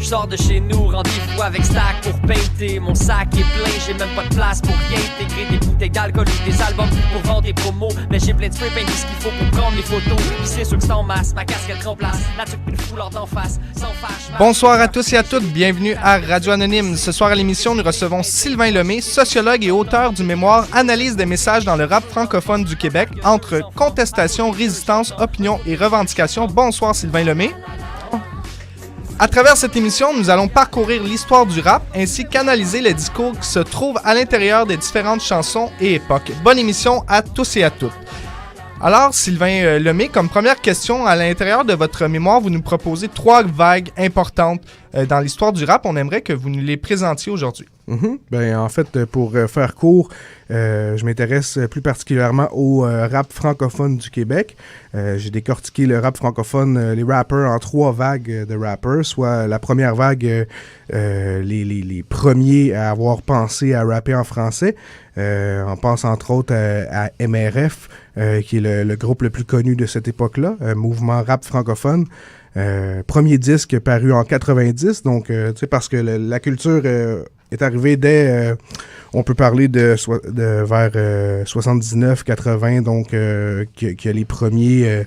J'sors de chez nous, rendez-vous avec Stack pour painter. Mon sac est plein, j'ai même pas de place pour rien intégrer. Des bouteilles d'alcool ou des albums pour vendre des promos. Mais j'ai plein de spray paint, tout ce qu'il faut pour prendre les photos. Puis c'est sûr que c'est en masse, ma casquette remplace. La tuque pis le foulard d'en face, sans fâche. Bonsoir à tous et à toutes, bienvenue à Radio Anonyme. Ce soir à l'émission, nous recevons Sylvain Lemay, sociologue et auteur du mémoire Analyse des messages dans le rap francophone du Québec, entre contestation, résistance, opinion et revendication. Bonsoir Sylvain Lemay. À travers cette émission, nous allons parcourir l'histoire du rap ainsi qu'analyser les discours qui se trouvent à l'intérieur des différentes chansons et époques. Bonne émission à tous et à toutes. Alors, Sylvain Lemay, comme première question, à l'intérieur de votre mémoire, vous nous proposez 3 vagues importantes dans l'histoire du rap. On aimerait que vous nous les présentiez aujourd'hui. Ben, en fait, pour faire court, je m'intéresse plus particulièrement au rap francophone du Québec. J'ai décortiqué le rap francophone, les rappers, en 3 vagues de rappers, soit la première vague, les premiers à avoir pensé à rapper en français. On pense entre autres à MRF, qui est le groupe le plus connu de cette époque-là, mouvement rap francophone. Premier disque paru en 90, donc tu sais, parce que la culture est arrivée dès, on peut parler de vers 79-80, donc qu'il y a les premiers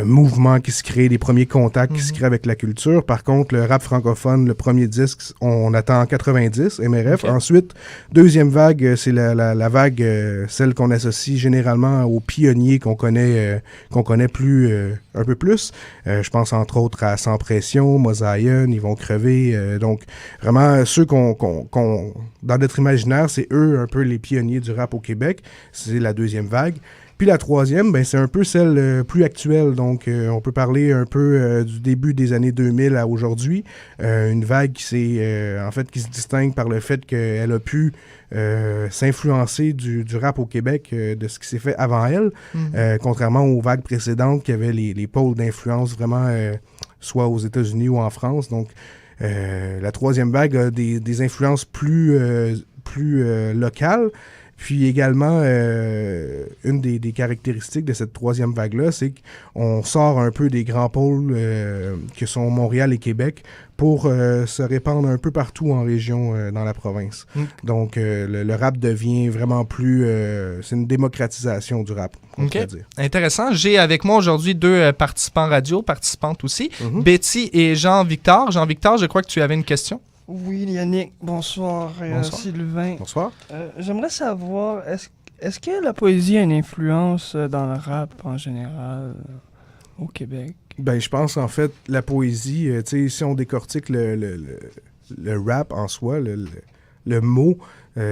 mouvements qui se créent, les premiers contacts qui se créent avec la culture. Par contre, le rap francophone, le premier disque, on attend en 90, MRF. Okay. Ensuite, deuxième vague, c'est la vague, celle qu'on associe généralement aux pionniers qu'on connaît plus, un peu plus. Je pense entre autres à Sans Pression, Mosaïen, Ils vont crever. Donc, vraiment, ceux qu'on dans notre imaginaire, c'est eux un peu les pionniers du rap au Québec. C'est la deuxième vague. Puis la troisième, ben, c'est un peu celle plus actuelle. Donc, on peut parler un peu du début des années 2000 à aujourd'hui. Une vague qui se distingue par le fait qu'elle a pu s'influencer du rap au Québec, de ce qui s'est fait avant elle, contrairement aux vagues précédentes qui avaient les pôles d'influence vraiment soit aux États-Unis ou en France. Donc, la troisième vague a des influences plus locales. Puis également, une des caractéristiques de cette troisième vague-là, c'est qu'on sort un peu des grands pôles que sont Montréal et Québec pour se répandre un peu partout en région dans la province. Donc, le rap devient vraiment plus... c'est une démocratisation du rap, on pourrait dire. Intéressant. J'ai avec moi aujourd'hui 2 participantes aussi, Betty et Jean-Victor. Jean-Victor, je crois que tu avais une question. Oui, Yannick, bonsoir. Sylvain. Bonsoir. J'aimerais savoir, est-ce que la poésie a une influence dans le rap en général au Québec? Ben, je pense en fait, la poésie, tu sais, si on décortique le rap en soi, le mot,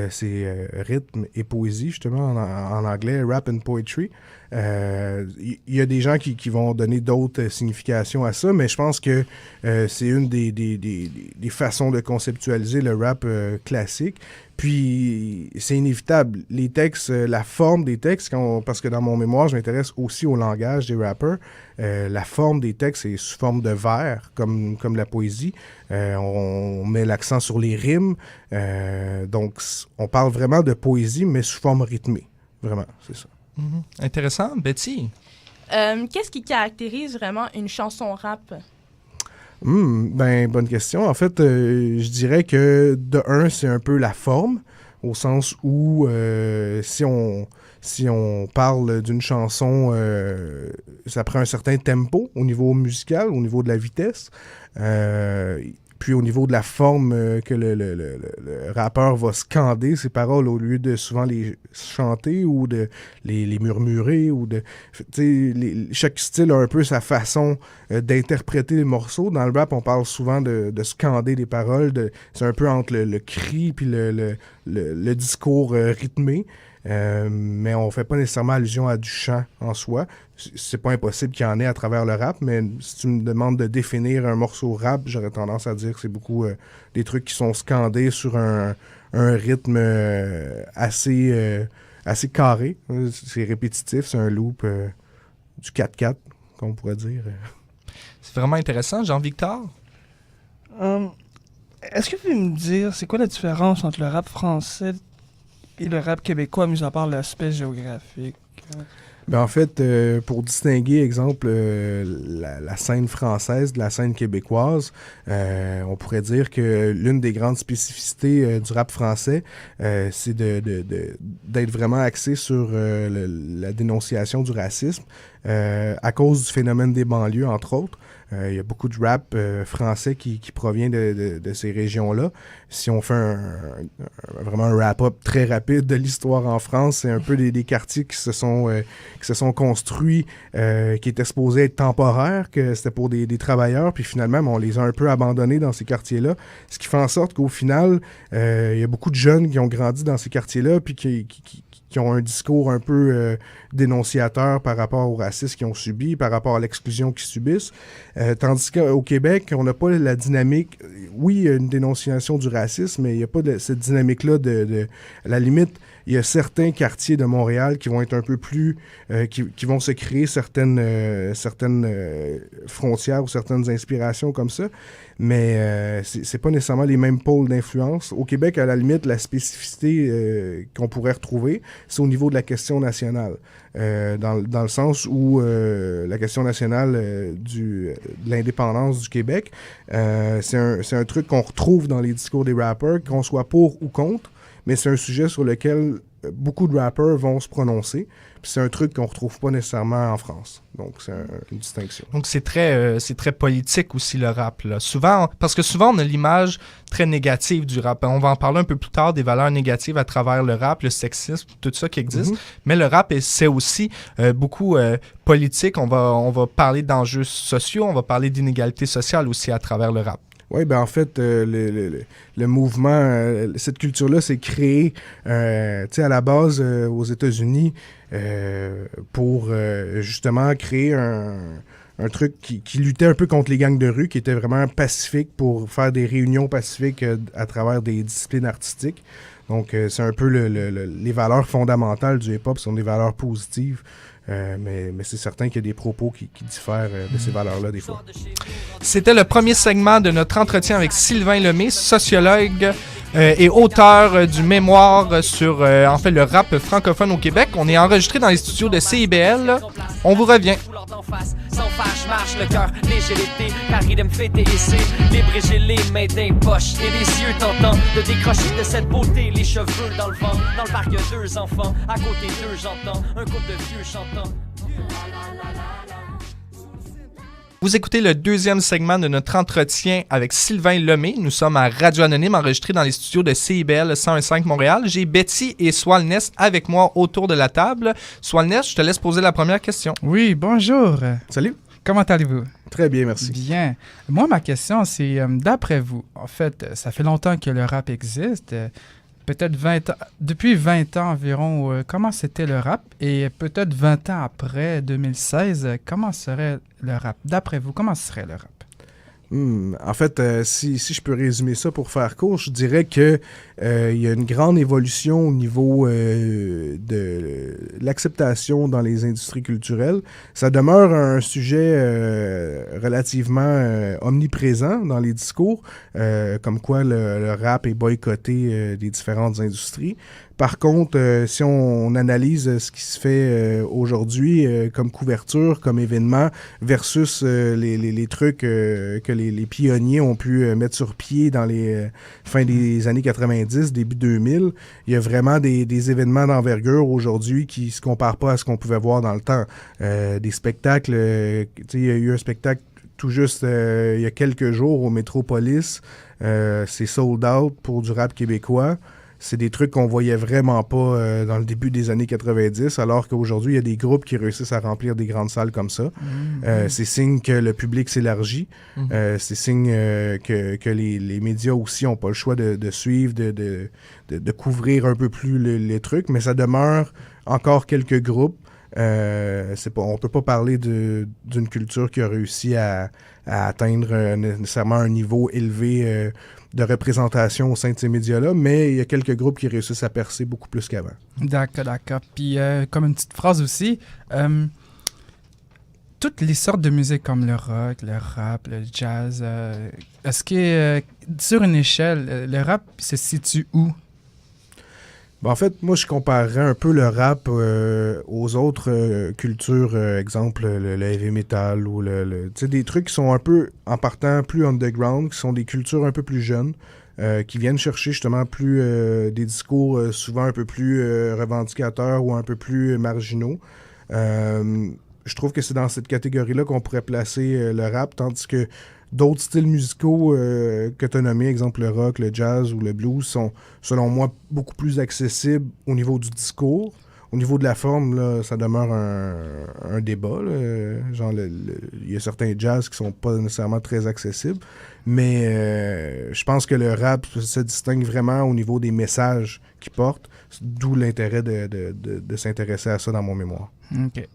c'est rythme et poésie, justement, en anglais, rap and poetry. Il y a des gens qui vont donner d'autres significations à ça, mais je pense que c'est une des façons de conceptualiser le rap classique. Puis, c'est inévitable. Les textes, la forme des textes, parce que dans mon mémoire, je m'intéresse aussi au langage des rappers. La forme des textes est sous forme de vers, comme la poésie. On met l'accent sur les rimes. Donc, on parle vraiment de poésie, mais sous forme rythmée. Vraiment, c'est ça. Intéressant. Betty? Qu'est-ce qui caractérise vraiment une chanson rap? Ben, bonne question. En fait, je dirais que de un, c'est un peu la forme, au sens où si on parle d'une chanson, ça prend un certain tempo au niveau musical, au niveau de la vitesse. Puis au niveau de la forme que le rappeur va scander ses paroles au lieu de souvent les chanter ou de les murmurer ou de... chaque style a un peu sa façon d'interpréter les morceaux. Dans le rap, on parle souvent de scander des paroles. C'est un peu entre le cri puis le discours rythmé. Mais on fait pas nécessairement allusion à du chant en soi. C'est pas impossible qu'il y en ait à travers le rap, mais si tu me demandes de définir un morceau rap, j'aurais tendance à dire que c'est beaucoup des trucs qui sont scandés sur un rythme assez carré. C'est répétitif, c'est un loop du 4-4, qu'on pourrait dire. C'est vraiment intéressant. Jean-Victor? Est-ce que vous pouvez me dire, c'est quoi la différence entre le rap français et le rap québécois, mis à part l'aspect géographique? Ben en fait, pour distinguer, exemple, la scène française de la scène québécoise, on pourrait dire que l'une des grandes spécificités du rap français, c'est d'être vraiment axé sur la dénonciation du racisme à cause du phénomène des banlieues, entre autres. Il y a beaucoup de rap français qui provient de ces régions-là. Si on fait vraiment un wrap-up très rapide de l'histoire en France, c'est un peu des quartiers qui se sont construits, qui étaient supposés être temporaires, que c'était pour des travailleurs, puis finalement, on les a un peu abandonnés dans ces quartiers-là. Ce qui fait en sorte qu'au final, il y a beaucoup de jeunes qui ont grandi dans ces quartiers-là, puis qui ont un discours un peu dénonciateur par rapport au racisme qu'ils ont subi, par rapport à l'exclusion qu'ils subissent. Tandis qu'au Québec, on n'a pas la dynamique... Oui, il y a une dénonciation du racisme, mais il n'y a pas cette dynamique-là à la limite, il y a certains quartiers de Montréal qui vont être un peu plus... qui vont se créer certaines frontières ou certaines inspirations comme ça, mais c'est pas nécessairement les mêmes pôles d'influence. Au Québec, à la limite, la spécificité qu'on pourrait retrouver, c'est au niveau de la question nationale. Dans le sens où la question nationale de l'indépendance du Québec, c'est un truc qu'on retrouve dans les discours des rappers, qu'on soit pour ou contre, mais c'est un sujet sur lequel beaucoup de rappers vont se prononcer. Puis c'est un truc qu'on ne retrouve pas nécessairement en France. Donc, c'est une distinction. Donc, c'est très politique aussi, le rap, là. Parce que souvent, on a l'image très négative du rap. On va en parler un peu plus tard, des valeurs négatives à travers le rap, le sexisme, tout ça qui existe. Mais le rap, c'est aussi beaucoup politique. On va parler d'enjeux sociaux, on va parler d'inégalités sociales aussi à travers le rap. Oui, ben en fait, le mouvement, cette culture-là s'est créée, à la base aux États-Unis pour justement créer un truc qui luttait un peu contre les gangs de rue, qui était vraiment pacifique pour faire des réunions pacifiques à travers des disciplines artistiques. Donc, c'est un peu les valeurs fondamentales du hip-hop, sont des valeurs positives. Mais c'est certain qu'il y a des propos qui diffèrent de ces valeurs-là des fois. C'était le premier segment de notre entretien avec Sylvain Lemay, sociologue et auteur du mémoire sur le rap francophone au Québec. On est enregistré dans les studios de CIBL. On vous revient. Sans faire, je marche le cœur léger l'été, car il me fêter et c'est libre et j'ai les mains d'un poche et les yeux tentant de décrocher de cette beauté, les cheveux dans le vent. Dans le parc, il y a 2 enfants, à côté d'eux j'entends un couple de vieux chantant. Vous écoutez le deuxième segment de notre entretien avec Sylvain Lemay. Nous sommes à Radio Anonyme, enregistré dans les studios de CIBL 101.5 Montréal. J'ai Betty et Swalness avec moi autour de la table. Swalness, je te laisse poser la première question. Oui, bonjour. Salut. Comment allez-vous? Très bien, merci. Bien. Moi, ma question, c'est d'après vous, en fait, ça fait longtemps que le rap existe. Peut-être 20 ans, depuis 20 ans environ, comment c'était le rap? Et peut-être 20 ans après, 2016, comment serait le rap? D'après vous, comment serait le rap? En fait, si je peux résumer ça pour faire court, je dirais que il y a une grande évolution au niveau de l'acceptation dans les industries culturelles. Ça demeure un sujet relativement omniprésent dans les discours, comme quoi le rap est boycotté des différentes industries. Par contre, si on analyse ce qui se fait aujourd'hui comme couverture, comme événement, versus les trucs que les pionniers ont pu mettre sur pied dans les fin des années 90, début 2000, il y a vraiment des événements d'envergure aujourd'hui qui ne se comparent pas à ce qu'on pouvait voir dans le temps. Des spectacles, il y a eu un spectacle tout juste il y a quelques jours au Métropolis, c'est sold out pour du rap québécois. C'est des trucs qu'on voyait vraiment pas dans le début des années 90, alors qu'aujourd'hui, il y a des groupes qui réussissent à remplir des grandes salles comme ça. C'est signe que le public s'élargit. C'est signe que les médias aussi n'ont pas le choix de suivre, de couvrir un peu plus les trucs, mais ça demeure encore quelques groupes. On ne peut pas parler d'une culture qui a réussi à atteindre nécessairement un niveau élevé de représentation au sein de ces médias-là, mais il y a quelques groupes qui réussissent à percer beaucoup plus qu'avant. D'accord. Puis, comme une petite phrase aussi, toutes les sortes de musique comme le rock, le rap, le jazz, est-ce que sur une échelle, le rap se situe où? En fait, moi, je comparerais un peu le rap aux autres cultures, exemple le heavy metal ou tu sais, des trucs qui sont un peu, en partant, plus underground, qui sont des cultures un peu plus jeunes, qui viennent chercher justement plus des discours souvent un peu plus revendicateurs ou un peu plus marginaux. Je trouve que c'est dans cette catégorie-là qu'on pourrait placer le rap, tandis que d'autres styles musicaux que tu as nommés, exemple le rock, le jazz ou le blues, sont, selon moi, beaucoup plus accessibles au niveau du discours. Au niveau de la forme, là, ça demeure un débat. Là. Genre, il y a certains jazz qui sont pas nécessairement très accessibles. Mais je pense que le rap se distingue vraiment au niveau des messages qu'il porte, d'où l'intérêt de s'intéresser à ça dans mon mémoire. OK.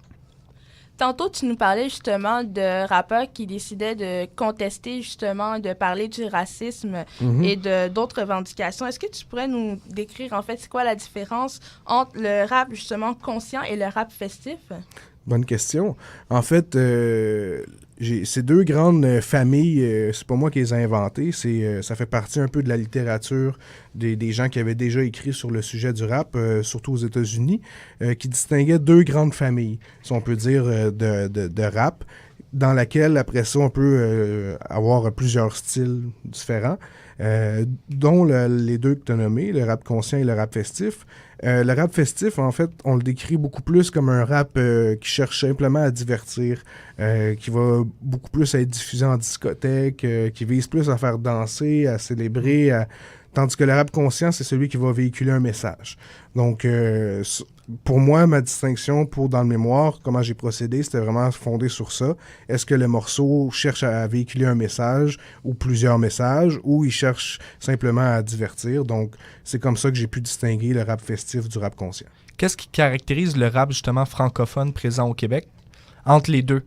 Tantôt, tu nous parlais justement de rappeurs qui décidaient de contester justement, de parler du racisme et d'autres revendications. Est-ce que tu pourrais nous décrire, en fait, c'est quoi la différence entre le rap justement conscient et le rap festif? Bonne question. En fait, ces deux grandes familles, c'est pas moi qui les ai inventées, ça fait partie un peu de la littérature des gens qui avaient déjà écrit sur le sujet du rap, surtout aux États-Unis, qui distinguaient deux grandes familles, si on peut dire, de rap, dans laquelle, après ça, on peut avoir plusieurs styles différents, dont les deux que tu as nommés, le rap conscient et le rap festif. Le rap festif, en fait, on le décrit beaucoup plus comme un rap qui cherche simplement à divertir, qui va beaucoup plus être diffusé en discothèque, qui vise plus à faire danser, à célébrer, tandis que le rap conscient, c'est celui qui va véhiculer un message. Donc, pour moi, ma distinction dans le mémoire, comment j'ai procédé, c'était vraiment fondé sur ça. Est-ce que le morceau cherche à véhiculer un message ou plusieurs messages, ou il cherche simplement à divertir? Donc, c'est comme ça que j'ai pu distinguer le rap festif du rap conscient. Qu'est-ce qui caractérise le rap justement francophone présent au Québec? Entre les deux,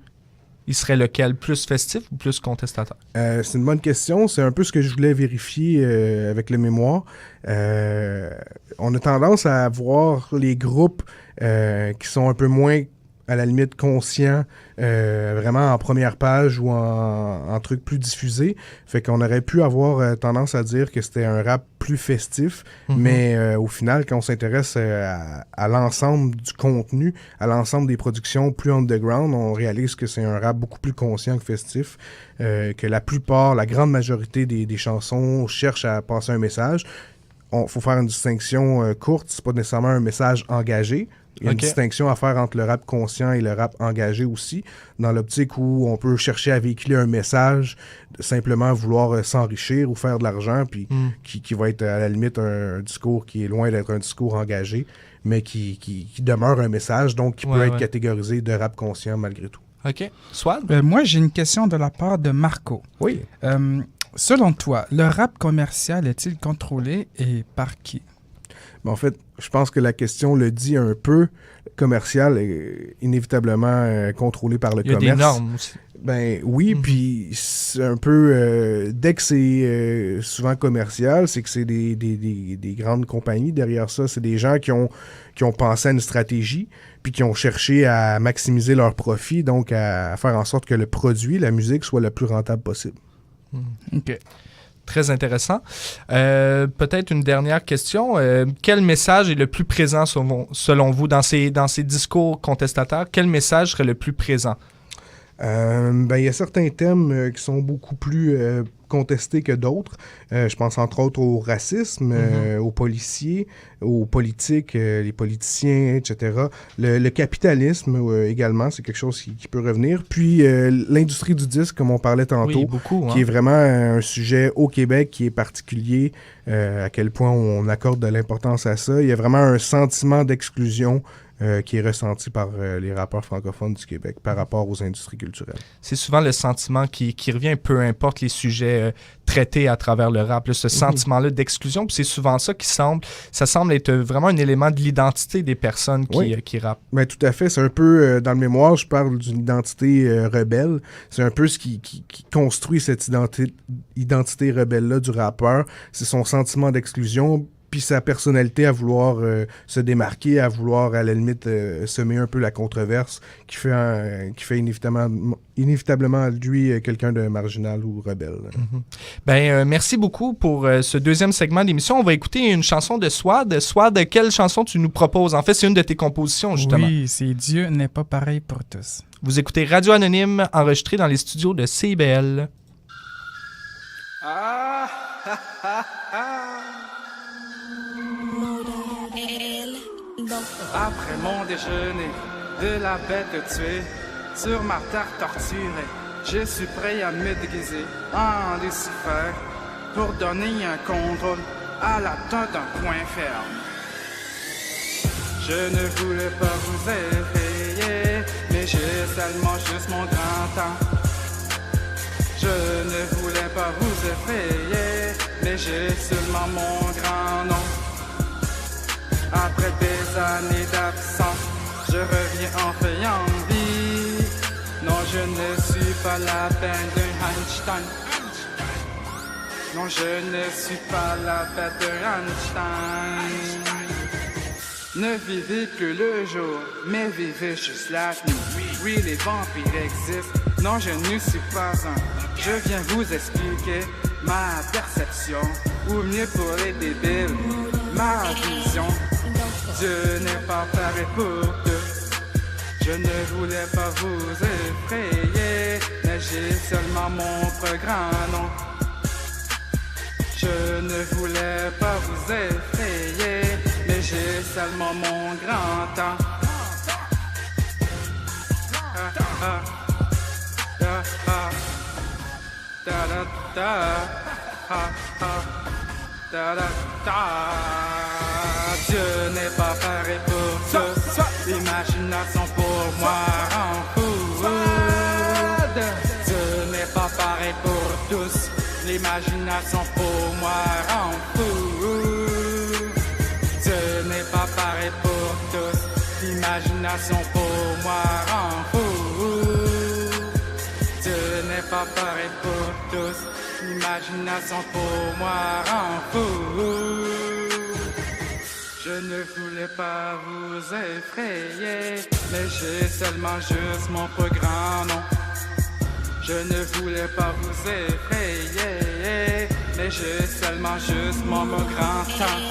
il serait lequel? Plus festif ou plus contestataire? C'est une bonne question. C'est un peu ce que je voulais vérifier avec le mémoire. On a tendance à voir les groupes qui sont un peu moins, à la limite, conscients, vraiment en première page ou en truc plus diffusé. Fait qu'on aurait pu avoir tendance à dire que c'était un rap plus festif, mais au final, quand on s'intéresse à l'ensemble du contenu, à l'ensemble des productions plus underground, on réalise que c'est un rap beaucoup plus conscient que festif, que la grande majorité des chansons cherchent à passer un message. Faut faire une distinction courte, c'est pas nécessairement un message engagé. Il y a une distinction à faire entre le rap conscient et le rap engagé aussi, dans l'optique où on peut chercher à véhiculer un message, simplement vouloir s'enrichir ou faire de l'argent, puis qui va être à la limite un discours qui est loin d'être un discours engagé, mais qui demeure un message, donc qui peut être catégorisé de rap conscient malgré tout. OK. Swad? Moi, j'ai une question de la part de Marco. Oui. Selon toi, le rap commercial est-il contrôlé et par qui? En fait, je pense que la question le dit un peu. Commercial est inévitablement contrôlé par le commerce. Il y a des normes aussi. Ben oui, puis c'est un peu... dès que c'est souvent commercial, c'est que c'est des grandes compagnies. Derrière ça, c'est des gens qui ont pensé à une stratégie, puis qui ont cherché à maximiser leur profit, donc à faire en sorte que le produit, la musique, soit le plus rentable possible. OK. Très intéressant. Peut-être une dernière question. Quel message est le plus présent selon vous dans ces discours contestataires? Quel message serait le plus présent? Il y a certains thèmes qui sont beaucoup plus contestés que d'autres. Je pense entre autres au racisme, aux policiers, aux politiques, les politiciens, etc. Le capitalisme également, c'est quelque chose qui peut revenir. Puis l'industrie du disque, comme on parlait tantôt, qui est vraiment un sujet au Québec qui est particulier, à quel point on accorde de l'importance à ça. Il y a vraiment un sentiment d'exclusion qui est ressenti par les rappeurs francophones du Québec par rapport aux industries culturelles. C'est souvent le sentiment qui revient, peu importe les sujets traités à travers le rap, là, ce sentiment-là d'exclusion. Puis c'est souvent ça ça semble être vraiment un élément de l'identité des personnes qui rappent. Ben, tout à fait. C'est un peu, dans le mémoire, je parle d'une identité rebelle. C'est un peu ce qui construit cette identité rebelle-là du rappeur. C'est son sentiment d'exclusion. puis sa personnalité à vouloir se démarquer, à vouloir, à la limite, semer un peu la controverse, qui fait inévitablement de lui quelqu'un de marginal ou rebelle. Merci beaucoup pour ce deuxième segment d'émission. On va écouter une chanson de Swad. Swad, quelle chanson tu nous proposes? En fait, c'est une de tes compositions, justement. Oui, c'est Dieu n'est pas pareil pour tous. Vous écoutez Radio Anonyme, enregistré dans les studios de CIBL. Après mon déjeuner, de la bête tuée, sur ma terre torturée, je suis prêt à me déguiser en Lucifer pour donner un contrôle à la tête d'un point ferme. Je ne voulais pas vous effrayer, mais j'ai seulement juste mon grand temps. Je ne voulais pas vous effrayer, mais j'ai seulement mon grand nom. Après des années d'absence, je reviens enfin en vie. Non, je ne suis pas la peine d'un Einstein. Non, je ne suis pas la bête d'un Einstein. Ne vivez que le jour, mais vivez juste la nuit. Oui, les vampires existent. Non, je ne suis pas un. Je viens vous expliquer ma perception, ou mieux pour les débiles, ma vision. Dieu n'est pas pareil pour tous. Je ne voulais pas vous effrayer, mais j'ai seulement mon grand nom. Je ne voulais pas vous effrayer, mais j'ai seulement mon grand temps. Dieu n'est pas pareil pour tous. L'imagination pour moi rend fou. Dieu n'est pas pareil pour tous. L'imagination pour moi rend fou. Dieu n'est pas pareil pour tous. L'imagination pour moi rend fou. Dieu n'est pas pareil pour tous. L'imagination pour moi rend fou. Je ne voulais pas vous effrayer, mais j'ai seulement juste mon plus grand nom. Je ne voulais pas vous effrayer, mais j'ai seulement juste mon grand temps.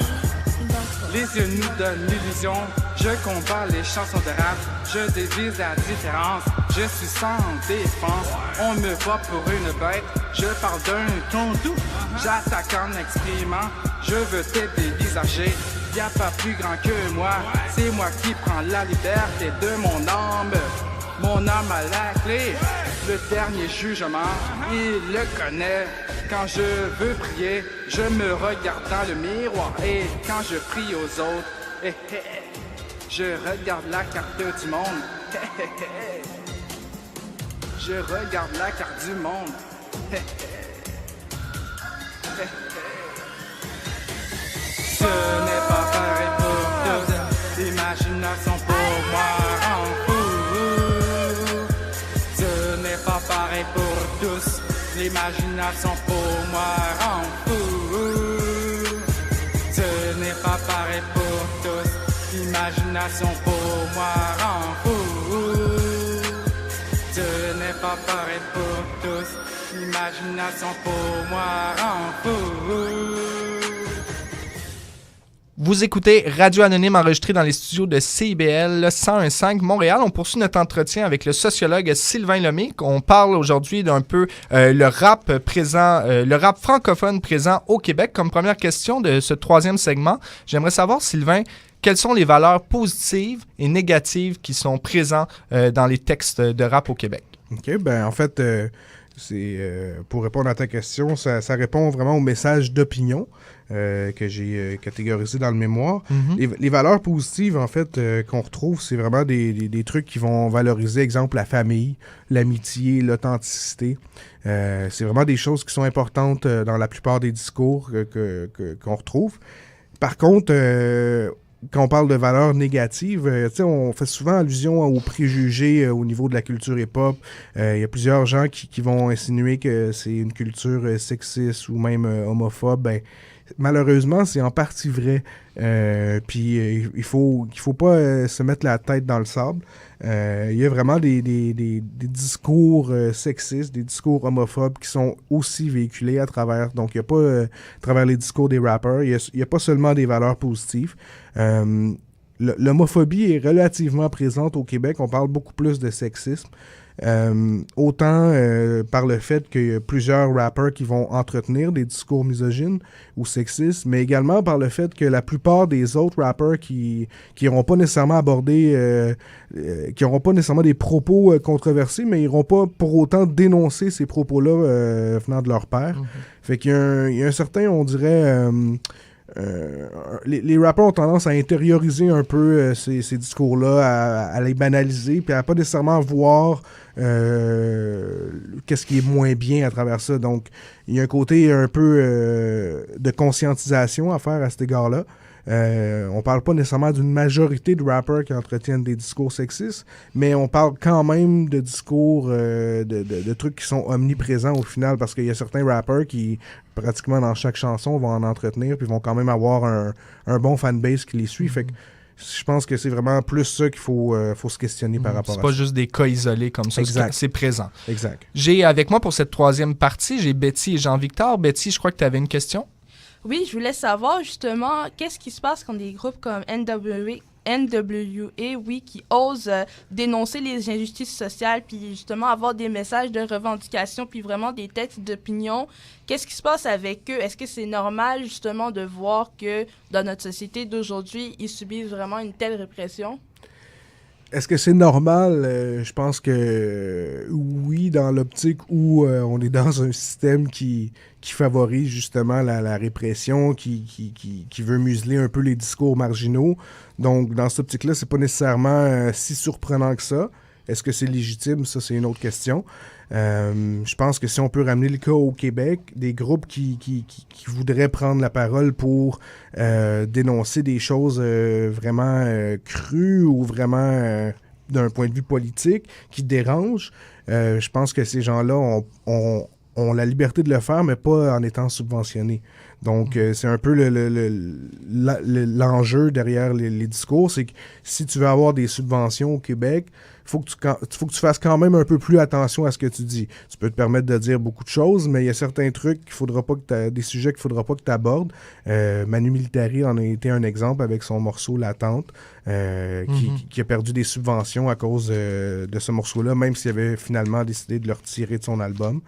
Les yeux nous donnent l'illusion, je combats les chansons de rap, je dévise la différence, je suis sans défense. On me voit pour une bête, je parle d'un ton doux, j'attaque en exprimant, je veux te dévisager. Y'a pas plus grand que moi, c'est moi qui prends la liberté de mon âme. Mon âme a la clé, le dernier jugement, il le connaît. Quand je veux prier, je me regarde dans le miroir. Et quand je prie aux autres, je regarde la carte du monde. Je regarde la carte du monde. Ce n'est pas pareil pour tous. L'imagination pour moi rend fou. Ce n'est pas pareil pour tous. L'imagination pour moi rend fou. Ce n'est pas pareil pour tous. L'imagination pour moi rend fou. Ce n'est pas pareil pour tous. L'imagination pour moi rend fou. Vous écoutez Radio Anonyme enregistré dans les studios de CIBL 101.5 Montréal. On poursuit notre entretien avec le sociologue Sylvain Lemay. On parle aujourd'hui d'un peu le rap francophone présent au Québec. Comme première question de ce troisième segment, j'aimerais savoir, Sylvain, quelles sont les valeurs positives et négatives qui sont présentes dans les textes de rap au Québec? OK, ben en fait, pour répondre à ta question, ça répond vraiment au message d'opinion que j'ai catégorisé dans le mémoire. Mm-hmm. Les valeurs positives, en fait, qu'on retrouve, c'est vraiment des trucs qui vont valoriser, exemple, la famille, l'amitié, l'authenticité. C'est vraiment des choses qui sont importantes dans la plupart des discours qu'on retrouve. Par contre, quand on parle de valeurs négatives, on fait souvent allusion aux préjugés au niveau de la culture hip-hop. Il y a plusieurs gens qui vont insinuer que c'est une culture sexiste ou même homophobe. Ben, malheureusement, c'est en partie vrai. Puis il faut pas se mettre la tête dans le sable. Il y a vraiment des discours sexistes, des discours homophobes qui sont aussi véhiculés à travers. Donc, il n'y a pas, à travers les discours des rappers, il n'y a pas seulement des valeurs positives. L'homophobie est relativement présente au Québec. On parle beaucoup plus de sexisme. Autant par le fait qu'il y a plusieurs rappers qui vont entretenir des discours misogynes ou sexistes, mais également par le fait que la plupart des autres rappers qui n'auront pas nécessairement abordé, qui n'auront pas nécessairement des propos controversés, mais ils n'iront pas pour autant dénoncer ces propos-là venant de leur père. Fait qu'il y a un certain, on dirait... les rappers ont tendance à intérioriser un peu ces discours-là, à les banaliser, puis à pas nécessairement voir qu'est-ce qui est moins bien à travers ça. Donc, il y a un côté un peu de conscientisation à faire à cet égard-là. On parle pas nécessairement d'une majorité de rappers qui entretiennent des discours sexistes, mais on parle quand même de discours, de trucs qui sont omniprésents au final, parce qu'il y a certains rappers qui, pratiquement dans chaque chanson, vont en entretenir, puis vont quand même avoir un bon fanbase qui les suit. Fait que je pense que c'est vraiment plus ça qu'il faut se questionner par rapport à ça. C'est pas juste des cas isolés comme ça, exact. C'est présent. Exact. J'ai avec moi pour cette troisième partie, j'ai Betty et Jean-Victor. Betty, je crois que tu avais une question? Oui, je voulais savoir justement qu'est-ce qui se passe quand des groupes comme NWA, oui, qui osent dénoncer les injustices sociales, puis justement avoir des messages de revendication, puis vraiment des textes d'opinion. Qu'est-ce qui se passe avec eux? Est-ce que c'est normal justement de voir que dans notre société d'aujourd'hui, ils subissent vraiment une telle répression? Est-ce que c'est normal? Je pense que oui, dans l'optique où on est dans un système qui favorise justement la répression, qui veut museler un peu les discours marginaux. Donc, dans cette optique-là, c'est pas nécessairement si surprenant que ça. Est-ce que c'est légitime? Ça, c'est une autre question. Je pense que si on peut ramener le cas au Québec, des groupes qui voudraient prendre la parole pour dénoncer des choses vraiment crues ou vraiment d'un point de vue politique qui dérangent, je pense que ces gens-là ont la liberté de le faire, mais pas en étant subventionnés. Donc, c'est un peu l'enjeu derrière les discours, c'est que si tu veux avoir des subventions au Québec, faut que tu fasses quand même un peu plus attention à ce que tu dis. Tu peux te permettre de dire beaucoup de choses, mais il y a certains trucs qu'il faudra pas que des sujets qu'il faudra pas que tu abordes. Manu Militari en a été un exemple avec son morceau La Tente, qui a perdu des subventions à cause de ce morceau-là, même s'il avait finalement décidé de le retirer de son album.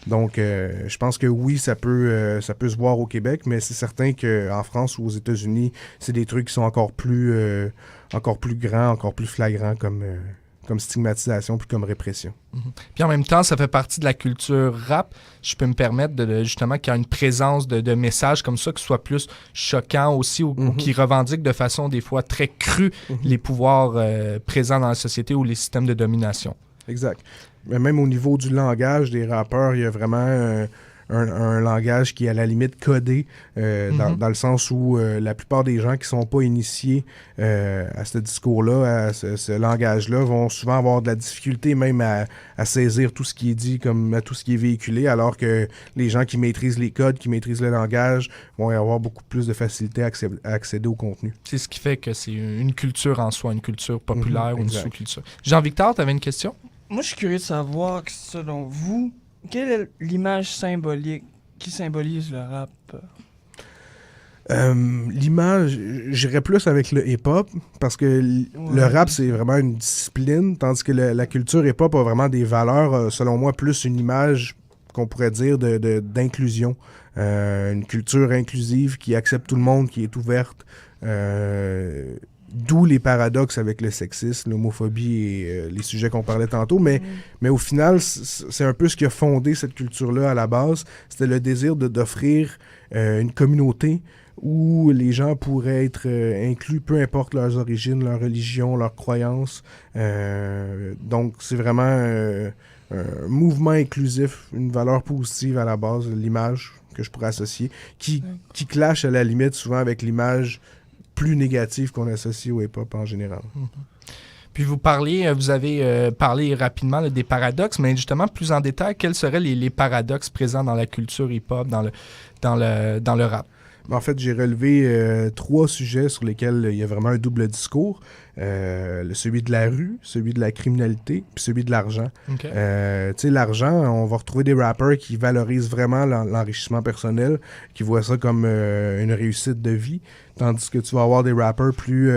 Donc, je pense que oui, ça peut se voir au Québec, mais c'est certain qu'en France ou aux États-Unis, c'est des trucs qui sont encore plus grands, encore plus flagrants comme stigmatisation puis comme répression. Puis en même temps, ça fait partie de la culture rap. Je peux me permettre justement qu'il y a une présence de messages comme ça qui soit plus choquants aussi ou qui revendiquent de façon des fois très crue les pouvoirs présents dans la société ou les systèmes de domination. Exact. Mais même au niveau du langage des rappeurs, il y a vraiment un langage qui est à la limite codé, dans le sens où la plupart des gens qui sont pas initiés à ce discours-là, à ce langage-là, vont souvent avoir de la difficulté même à saisir tout ce qui est dit, comme à tout ce qui est véhiculé, alors que les gens qui maîtrisent les codes, qui maîtrisent le langage, vont avoir beaucoup plus de facilité à accéder au contenu. C'est ce qui fait que c'est une culture en soi, une culture populaire ou une sous-culture. Jean-Victor, tu avais une question? Moi, je suis curieux de savoir, selon vous, quelle est l'image symbolique qui symbolise le rap? L'image, j'irais plus avec le hip-hop, parce que le rap, c'est vraiment une discipline, tandis que la culture hip-hop a vraiment des valeurs, selon moi, plus une image qu'on pourrait dire d'inclusion. Une culture inclusive qui accepte tout le monde, qui est ouverte. D'où les paradoxes avec le sexisme, l'homophobie et les sujets qu'on parlait tantôt. Mais au final, c'est un peu ce qui a fondé cette culture-là à la base. C'était le désir d'offrir une communauté où les gens pourraient être inclus, peu importe leurs origines, leur religion, leurs croyances. Donc, c'est vraiment un mouvement inclusif, une valeur positive à la base, l'image que je pourrais associer, qui clash à la limite souvent avec l'image plus négative qu'on associe au hip-hop en général. Puis vous avez parlé rapidement là, des paradoxes, mais justement, plus en détail, quels seraient les paradoxes présents dans la culture hip-hop, dans le rap? En fait, j'ai relevé 3 sujets sur lesquels il y a vraiment un double discours. Celui de la rue, celui de la criminalité, puis celui de l'argent. Okay. Tu sais, l'argent, on va retrouver des rappers qui valorisent vraiment l'enrichissement personnel, qui voient ça comme une réussite de vie, tandis que tu vas avoir des rappers plus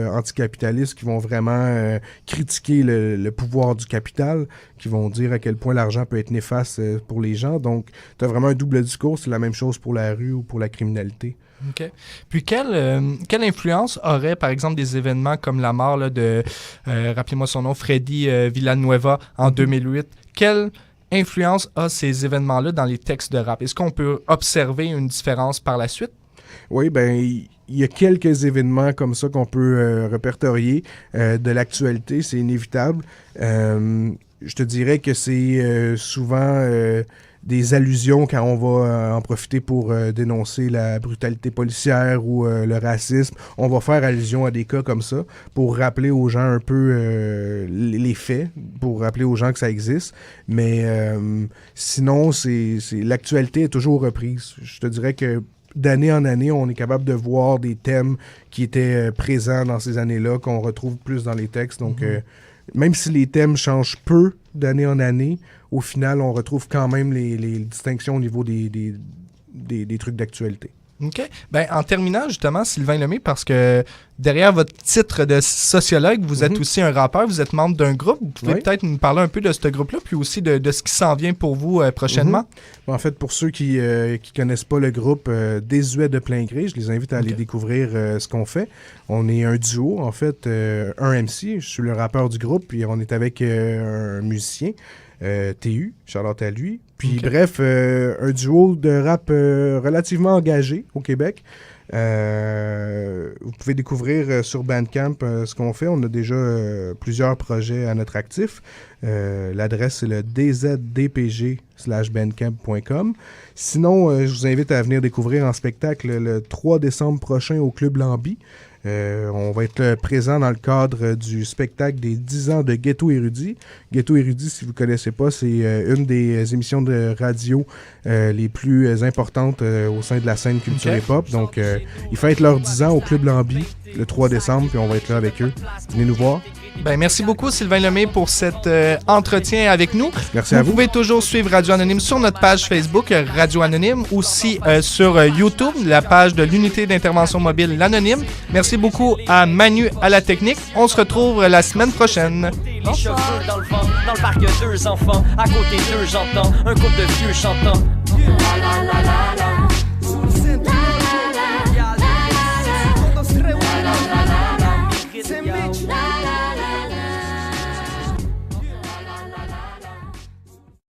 anticapitalistes qui vont vraiment critiquer le pouvoir du capital, qui vont dire à quel point l'argent peut être néfaste pour les gens. Donc, tu as vraiment un double discours. C'est la même chose pour la rue ou pour la criminalité. OK. Puis quelle influence aurait, par exemple, des événements comme la mort là, de, rappelez-moi son nom, Freddy Villanueva en 2008? Quelle influence a ces événements-là dans les textes de rap? Est-ce qu'on peut observer une différence par la suite? Oui, ben il y a quelques événements comme ça qu'on peut répertorier de l'actualité, c'est inévitable. Je te dirais que c'est souvent des allusions quand on va en profiter pour dénoncer la brutalité policière ou le racisme. On va faire allusion à des cas comme ça pour rappeler aux gens un peu les faits, pour rappeler aux gens que ça existe. Mais sinon, l'actualité est toujours reprise. Je te dirais que d'année en année, on est capable de voir des thèmes qui étaient présents dans ces années-là, qu'on retrouve plus dans les textes. Donc, même si les thèmes changent peu d'année en année, au final, on retrouve quand même les distinctions au niveau des trucs d'actualité. OK. Ben, en terminant, justement, Sylvain Lemay, parce que derrière votre titre de sociologue, vous êtes aussi un rappeur, vous êtes membre d'un groupe. Vous pouvez peut-être nous parler un peu de ce groupe-là, puis aussi de ce qui s'en vient pour vous prochainement. En fait, pour ceux qui connaissent pas le groupe Désuet de plein gré, je les invite à aller découvrir ce qu'on fait. On est un duo, en fait, un MC. Je suis le rappeur du groupe, puis on est avec un musicien. TU, Charlotte à lui. Puis bref, un duo de rap relativement engagé au Québec. Vous pouvez découvrir sur Bandcamp ce qu'on fait. On a déjà plusieurs projets à notre actif. L'adresse, c'est le dzdpg/bandcamp.com. Sinon, je vous invite à venir découvrir en spectacle le 3 décembre prochain au Club Lambie. On va être présent dans le cadre du spectacle des 10 ans de Ghetto Érudit. Ghetto Érudit, si vous ne connaissez pas, c'est une des émissions de radio les plus importantes au sein de la scène culture hip-hop. Donc, ils fêtent leurs 10 ans au Club Lambie le 3 décembre, puis on va être là avec eux. Venez nous voir. Ben, merci beaucoup, Sylvain Lemay, pour cet entretien avec nous. Merci à vous. Vous pouvez toujours suivre Radio Anonyme sur notre page Facebook, Radio Anonyme, aussi sur YouTube, la page de l'unité d'intervention mobile, l'Anonyme. Merci beaucoup à Manu à la technique. On se retrouve la semaine prochaine. Les cheveux dans le vent, dans le parc, il y a 2 enfants. À côté d'eux, j'entends un couple de vieux chantants. La la la la la.